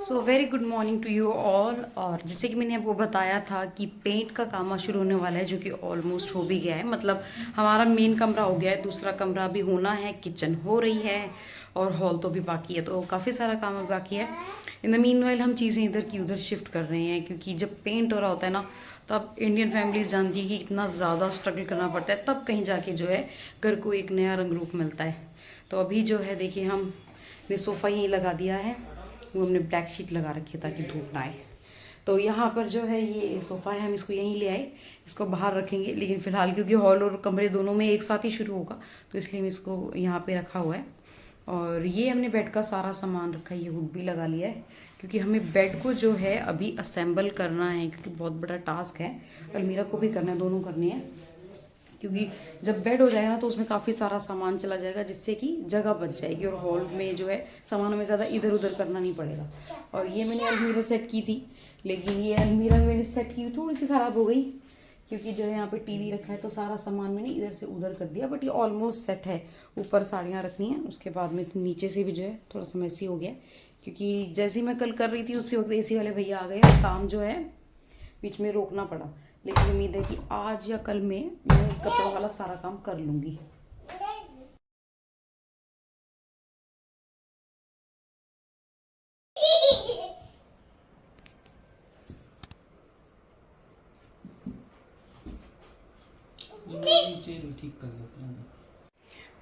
So very good morning to you all. और जैसे कि मैंने आपको बताया था कि पेंट का काम आज शुरू होने वाला है, जो कि ऑलमोस्ट हो भी गया है। मतलब हमारा मेन कमरा हो गया है, दूसरा कमरा भी होना है, किचन हो रही है और हॉल तो भी बाकी है। तो काफ़ी सारा काम अब बाकी है। इन द मीन वाइल हम चीज़ें इधर की उधर शिफ्ट कर रहे हैं, क्योंकि जब पेंट हो रहा होता है ना, तब इंडियन फैमिलीज जानती है कि इतना ज़्यादा स्ट्रगल करना पड़ता है, तब कहीं जाके जो है घर को एक नया रंग रूप मिलता है। तो अभी जो है देखिए, हमने सोफ़ा यहीं लगा दिया है। वो हमने ब्लैक शीट लगा रखी है ताकि धूप ना आए। तो यहाँ पर जो है ये सोफ़ा है, हम इसको यहीं ले आए। इसको बाहर रखेंगे, लेकिन फ़िलहाल क्योंकि हॉल और कमरे दोनों में एक साथ ही शुरू होगा, तो इसलिए हम इसको यहाँ पे रखा हुआ है। और ये हमने बेड का सारा सामान रखा है, ये हुड भी लगा लिया है, क्योंकि हमें बेड को जो है अभी असेंबल करना है, क्योंकि बहुत बड़ा टास्क है। अलमीरा को भी करना है, दोनों करने हैं। क्योंकि जब बेड हो जाएगा ना, तो उसमें काफ़ी सारा सामान चला जाएगा, जिससे कि जगह बच जाएगी और हॉल में जो है सामान हमें ज़्यादा इधर उधर करना नहीं पड़ेगा। और ये मैंने अलमीरा सेट की थी, लेकिन ये अलमीरा मैंने सेट की थोड़ी सी ख़राब हो गई, क्योंकि जो है यहाँ पे टीवी रखा है, तो सारा सामान मैंने इधर से उधर कर दिया। बट ये ऑलमोस्ट सेट है। ऊपर साड़ियाँ रखनी है, उसके बाद में नीचे से भी जो है थोड़ा सा मैसी हो गया, क्योंकि जैसे ही मैं कल कर रही थी उसी वक्त एसी वाले भैया आ गए और काम जो है बीच में रोकना पड़ा। लेकिन उम्मीद है कि आज या कल में मैं कपड़ों वाला सारा काम कर लूँगी। ठीक कर सकते हैं।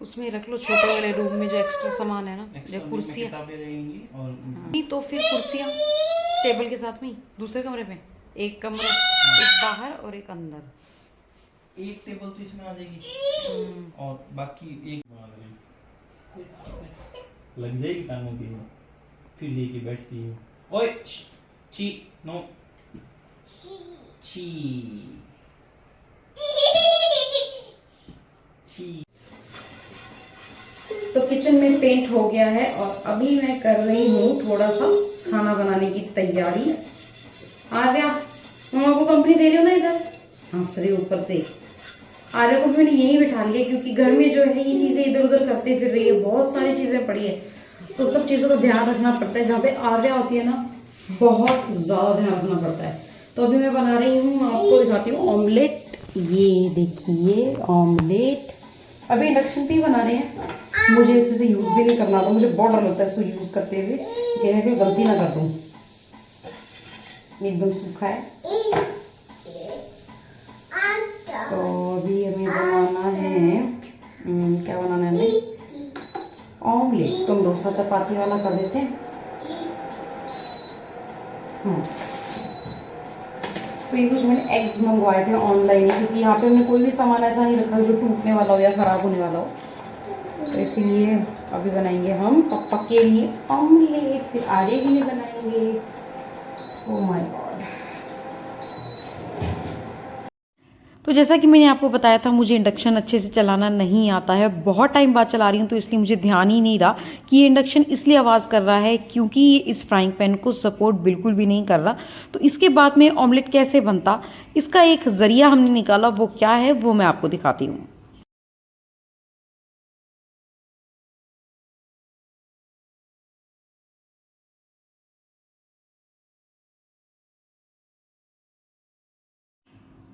उसमें रख लो, छोटे वाले रूम में जो एक्स्ट्रा सामान है ना, जो कुर्सियाँ। किताबें रहेंगी और नहीं तो फिर कुर्सियाँ टेबल के साथ में ही दूसरे कमरे में, एक कमरा, एक बाहर और एक अंदर। एक टेबल तो इसमें आ जाएगी और बाकी एक लग जाएगी कानों की, फिर लेके बैठती है। ओए ची नो ची ची। तो किचन में पेंट हो गया है और अभी मैं कर रही हूँ थोड़ा सा खाना बनाने की तैयारी। आ गया, मामा को कंपनी दे रही हो ना, इधर हंस रही ऊपर से। आर्या को भी मैंने यहीं बिठा लिया, क्योंकि घर में जो है ये चीजें इधर उधर करते फिर रही है, बहुत सारी चीजें पड़ी है, तो सब चीजों का ध्यान रखना पड़ता है। जहाँ पे आर्या होती है ना, बहुत ज्यादा ध्यान रखना पड़ता है। तो अभी मैं बना रही हूँ, आपको दिखाती हूँ ऑमलेट। ये देखिए ऑमलेट, अभी इंडक्शन पे ही बना रहे हैं। मुझे अच्छे से यूज भी नहीं करना आता, मुझे बहुत डर लगता है इसको यूज करते हुए, कह रहे गलती ना कर दूँ। एकदम सूखा है। तो अभी हमें बनाना है, क्या बनाना है हमें, ऑमलेट। तो डोसा चपाती वाला कर देते हैं। तो ये कुछ मैंने एग्स मंगवाए थे ऑनलाइन, क्योंकि यहाँ पे हमने कोई भी सामान ऐसा नहीं रखा जो टूटने वाला हो या ख़राब होने वाला हो। तो इसीलिए अभी बनाएंगे हम पापा के लिए ऑमलेट, फिर आर्य के लिए बनाएंगे। Oh my God. तो जैसा कि मैंने आपको बताया था, मुझे इंडक्शन अच्छे से चलाना नहीं आता है, बहुत टाइम बाद चला रही हूँ, तो इसलिए मुझे ध्यान ही नहीं रहा कि ये इंडक्शन इसलिए आवाज़ कर रहा है क्योंकि ये इस फ्राइंग पैन को सपोर्ट बिल्कुल भी नहीं कर रहा। तो इसके बाद में ऑमलेट कैसे बनता, इसका एक ज़रिया हमने निकाला, वो क्या है वो मैं आपको दिखाती हूँ।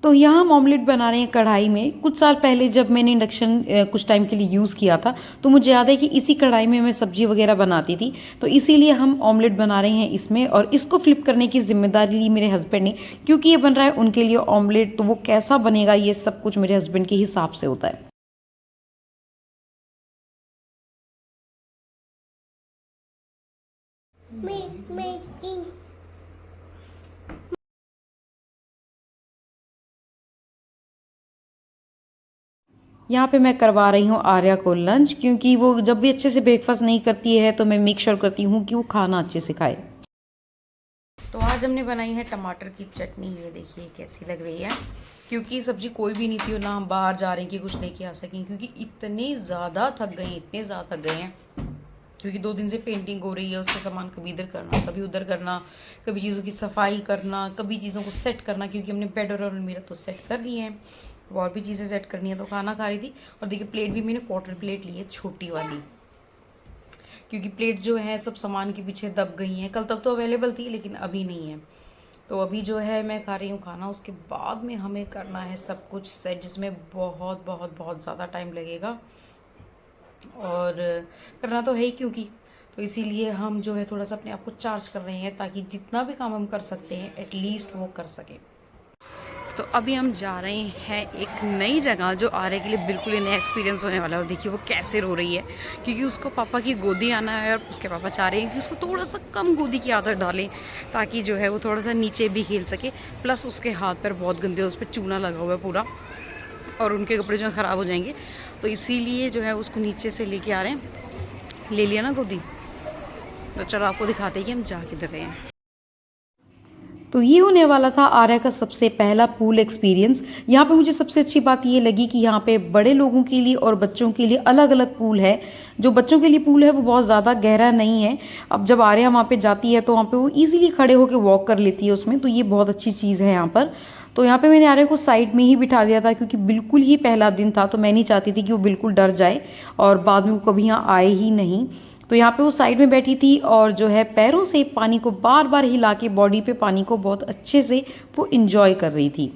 तो यहाँ हम ऑमलेट बना रहे हैं कढ़ाई में। कुछ साल पहले जब मैंने इंडक्शन कुछ टाइम के लिए यूज़ किया था, तो मुझे याद है कि इसी कढ़ाई में मैं सब्जी वगैरह बनाती थी। तो इसीलिए हम ऑमलेट बना रहे हैं इसमें, और इसको फ्लिप करने की जिम्मेदारी ली मेरे हस्बैंड ने, क्योंकि ये बन रहा है उनके लिए ऑमलेट। तो वो कैसा बनेगा ये सब कुछ मेरे हस्बैंड के हिसाब से होता है। यहाँ पे मैं करवा रही हूँ आर्या को लंच, क्योंकि वो जब भी अच्छे से ब्रेकफास्ट नहीं करती है, तो मैं मेक श्योर करती हूँ कि वो खाना अच्छे से खाए। तो आज हमने बनाई है टमाटर की चटनी। ये देखिए कैसी लग रही है, क्योंकि सब्जी कोई भी नहीं थी और ना हम बाहर जा रहे हैं कि कुछ लेके आ सकें, क्योंकि इतने ज़्यादा थक गए हैं, इतने ज़्यादा थक गए हैं, क्योंकि 2 दिन से पेंटिंग हो रही है। उसका सामान कभी इधर करना, कभी उधर करना, कभी चीज़ों की सफाई करना, कभी चीज़ों को सेट करना, क्योंकि हमने बेड और अलमीरा तो सेट कर लिए हैं, और भी चीज़ें सेट करनी है। तो खाना खा रही थी, और देखिए प्लेट भी मैंने क्वार्टर प्लेट ली है, छोटी वाली, क्योंकि प्लेट जो है सब सामान के पीछे दब गई हैं। कल तक तो अवेलेबल थी लेकिन अभी नहीं है। तो अभी जो है मैं खा रही हूँ खाना, उसके बाद में हमें करना है सब कुछ सेट, जिसमें बहुत बहुत बहुत ज़्यादा टाइम लगेगा और करना तो है ही, क्योंकि तो इसीलिए हम जो है थोड़ा सा अपने आप को चार्ज कर रहे हैं ताकि जितना भी काम हम कर सकते हैं एटलीस्ट वो कर सकें। तो अभी हम जा रहे हैं एक नई जगह जो आर्य के लिए बिल्कुल ही नया एक्सपीरियंस होने वाला है। और देखिए वो कैसे रो रही है, क्योंकि उसको पापा की गोदी आना है और उसके पापा चाह रहे हैं कि उसको थोड़ा सा कम गोदी की आदत डालें ताकि जो है वो थोड़ा सा नीचे भी खेल सके। प्लस उसके हाथ पैर बहुत गंदे, उस पर चूना लगा हुआ है पूरा और उनके कपड़े जो है ख़राब हो जाएंगे। तो इसीलिए जो है उसको नीचे से लेके आ रहे हैं। ले लिया ना गोदी, तो चलो आपको दिखाते हैं कि हम जा किधर रहे हैं। तो ये होने वाला था आर्या का सबसे पहला पूल एक्सपीरियंस। यहाँ पे मुझे सबसे अच्छी बात ये लगी कि यहाँ पे बड़े लोगों के लिए और बच्चों के लिए अलग अलग पूल है। जो बच्चों के लिए पूल है वो बहुत ज़्यादा गहरा नहीं है। अब जब आर्या वहाँ पे जाती है तो वहाँ पे वो इजीली खड़े होकर वॉक कर लेती है उसमें, तो ये बहुत अच्छी चीज़ है यहाँ पर। तो यहाँ पे मैंने आर्या को साइड में ही बिठा दिया था, क्योंकि बिल्कुल ही पहला दिन था तो मैं नहीं चाहती थी कि वो बिल्कुल डर जाए और बाद में वो कभी यहाँ आए ही नहीं। तो यहाँ पे वो साइड में बैठी थी और जो है पैरों से पानी को बार बार हिला के बॉडी पे पानी को बहुत अच्छे से वो इंजॉय कर रही थी।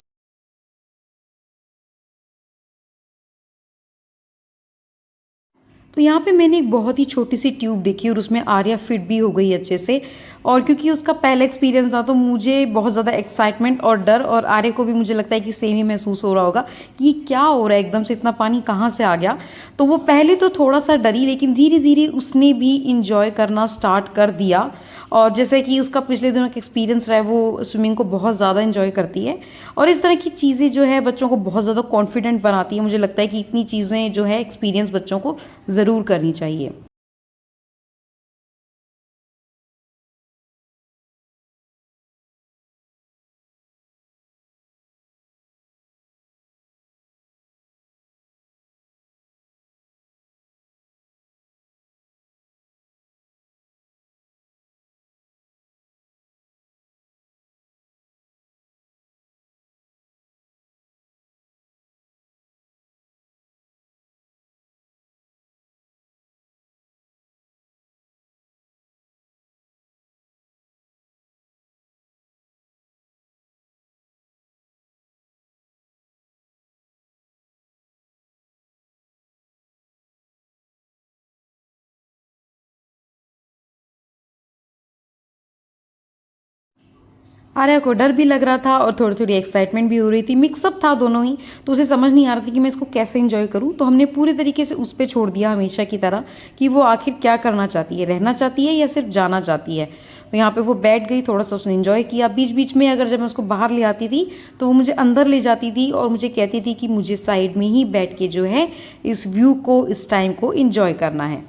तो यहाँ पे मैंने एक बहुत ही छोटी सी ट्यूब देखी और उसमें आर्या फिट भी हो गई अच्छे से। और क्योंकि उसका पहला एक्सपीरियंस था तो मुझे बहुत ज़्यादा एक्साइटमेंट और डर, और आर्या को भी मुझे लगता है कि सेम ही महसूस हो रहा होगा कि ये क्या हो रहा है, एकदम से इतना पानी कहाँ से आ गया। तो वो पहले तो थोड़ा सा डरी, लेकिन धीरे धीरे उसने भी इंजॉय करना स्टार्ट कर दिया। और जैसे कि उसका पिछले दिनों का एक्सपीरियंस रहा है, वो स्विमिंग को बहुत ज़्यादा इंजॉय करती है। और इस तरह की चीज़ें जो है बच्चों को बहुत ज़्यादा कॉन्फिडेंट बनाती है। मुझे लगता है कि इतनी चीज़ें जो है एक्सपीरियंस बच्चों को ज़रूर करनी चाहिए। आर्या को डर भी लग रहा था और थोड़ी थोड़ी एक्साइटमेंट भी हो रही थी, मिक्सअप था दोनों ही। तो उसे समझ नहीं आ रहा था कि मैं इसको कैसे एंजॉय करूं। तो हमने पूरे तरीके से उस पर छोड़ दिया हमेशा की तरह कि वो आखिर क्या करना चाहती है, रहना चाहती है या सिर्फ जाना चाहती है। तो यहाँ पे वो बैठ गई, थोड़ा सा उसने एंजॉय किया। बीच बीच में अगर जब मैं उसको बाहर ले आती थी तो वो मुझे अंदर ले जाती थी और मुझे कहती थी कि मुझे साइड में ही बैठ के जो है इस व्यू को, इस टाइम को एंजॉय करना है।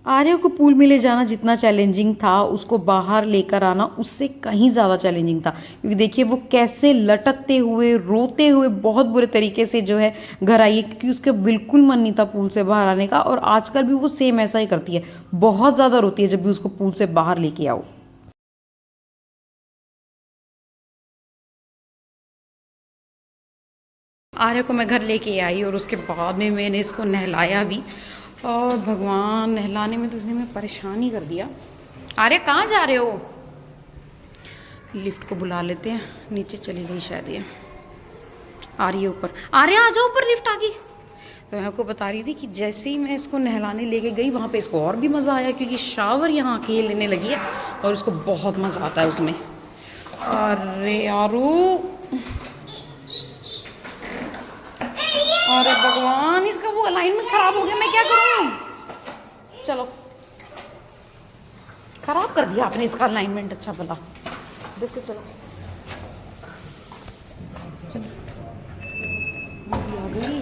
आर्य को पूल में ले जाना जितना चैलेंजिंग था, उसको बाहर लेकर आना उससे कहीं ज़्यादा चैलेंजिंग था। क्योंकि देखिए वो कैसे लटकते हुए, रोते हुए बहुत बुरे तरीके से जो है घर आई है, क्योंकि उसका बिल्कुल मन नहीं था पूल से बाहर आने का। और आजकल भी वो सेम ऐसा ही करती है, बहुत ज़्यादा रोती है जब भी उसको पूल से बाहर लेके आओ। आर्य को मैं घर लेके आई और उसके बाद में मैंने इसको नहलाया भी। और भगवान, नहलाने में तो उसने मैं परेशान ही कर दिया। आर्य कहाँ जा रहे हो? लिफ्ट को बुला लेते हैं, नीचे चली गई शायद ये। आ रही है ऊपर। आर्य आ जाओ ऊपर, लिफ्ट आ गई। तो मैं आपको बता रही थी कि जैसे ही मैं इसको नहलाने लेके गई वहाँ पे इसको और भी मज़ा आया, क्योंकि शावर यहाँ अकेले लेने लगी है और उसको बहुत मज़ा आता है उसमें। अरे यारू, अरे भगवान, इसका वो अलाइनमेंट खराब हो गया, मैं क्या करूं? चलो, खराब कर दिया आपने इसका अलाइनमेंट। अच्छा भला वैसे चलो चलो, मम्मी आ गई।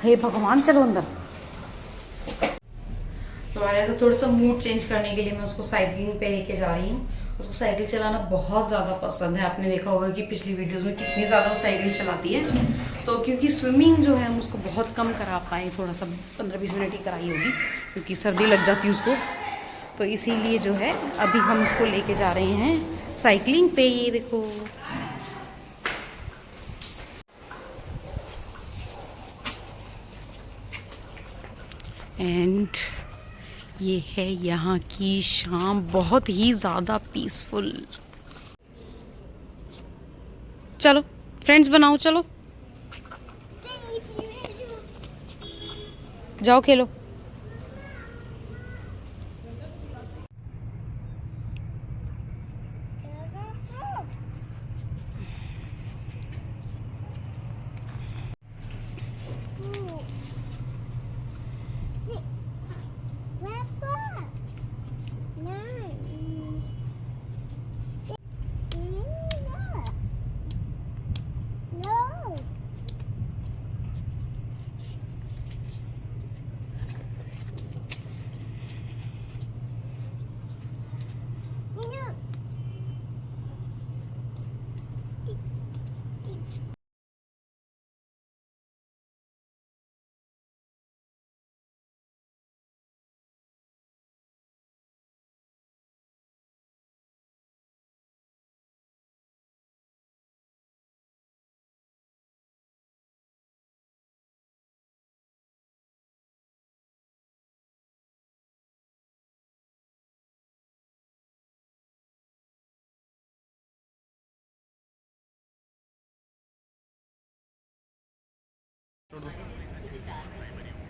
हे भगवान, चलो अंदर। तो आया तो थोड़ा सा मूड चेंज करने के लिए मैं उसको साइकिलिंग पे लेके जा रही हूँ। उसको साइकिल चलाना बहुत ज़्यादा पसंद है। आपने देखा होगा कि पिछली वीडियोस में कितनी ज़्यादा वो साइकिल चलाती है। तो क्योंकि स्विमिंग जो है हम उसको बहुत कम करा पाए, थोड़ा सा 15-20 मिनट ही कराई होगी क्योंकि सर्दी लग जाती है उसको। तो इसीलिए जो है अभी हम उसको लेके जा रहे हैं साइकिलिंग पे। ये देखो, एंड ये है यहाँ की शाम, बहुत ही ज़्यादा पीसफुल। चलो फ्रेंड्स बनाओ, चलो जाओ खेलो।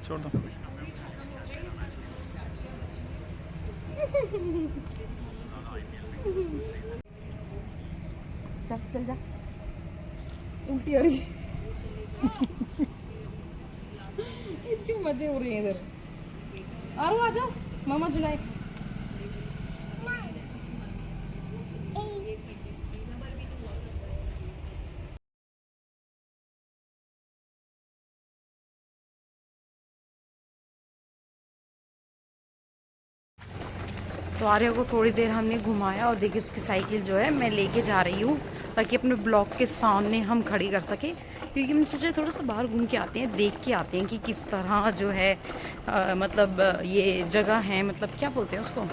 छोड़ दो। चल चल जा, उल्टी हो रही है। इसके मजे हो रहे हैं इधर। आरो आ जाओ, मामा झुलाए। तो आर्या को थोड़ी देर हमने घुमाया और देखिए उसकी साइकिल जो है मैं लेके जा रही हूँ ताकि अपने ब्लॉक के सामने हम खड़ी कर सके, क्योंकि मैंने सोचा थोड़ा सा बाहर घूम के आते हैं, देख के आते हैं कि किस तरह जो है मतलब ये जगह है, मतलब क्या बोलते हैं उसको,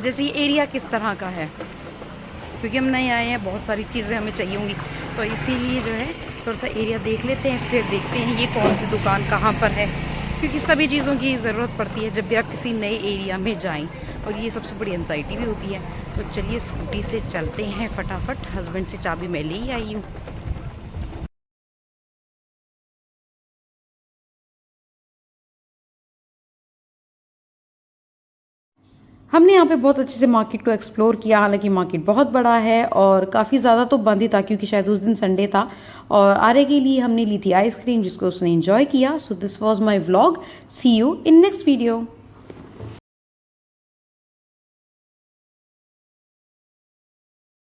जैसे ये एरिया किस तरह का है, क्योंकि हम नए आए हैं, बहुत सारी चीज़ें हमें चाहिए होंगी। तो इसीलिए जो है थोड़ा सा एरिया देख लेते हैं, फिर देखते हैं ये कौन सी दुकान कहाँ पर है, क्योंकि सभी चीज़ों की ज़रूरत पड़ती है जब भी आप किसी नए एरिया में जाएं, और ये सबसे बड़ी एंजाइटी भी होती है। तो चलिए स्कूटी से चलते हैं फटाफट। हस्बैंड से चाबी मैं ले ही आई हूँ। हमने यहाँ पे बहुत अच्छे से मार्केट को एक्सप्लोर किया, हालांकि मार्केट बहुत बड़ा है और काफ़ी ज़्यादा तो बंद ही था क्योंकि शायद उस दिन संडे था। और आर्य के लिए हमने ली थी आइसक्रीम जिसको उसने एंजॉय किया। So this was my vlog, see you in next video.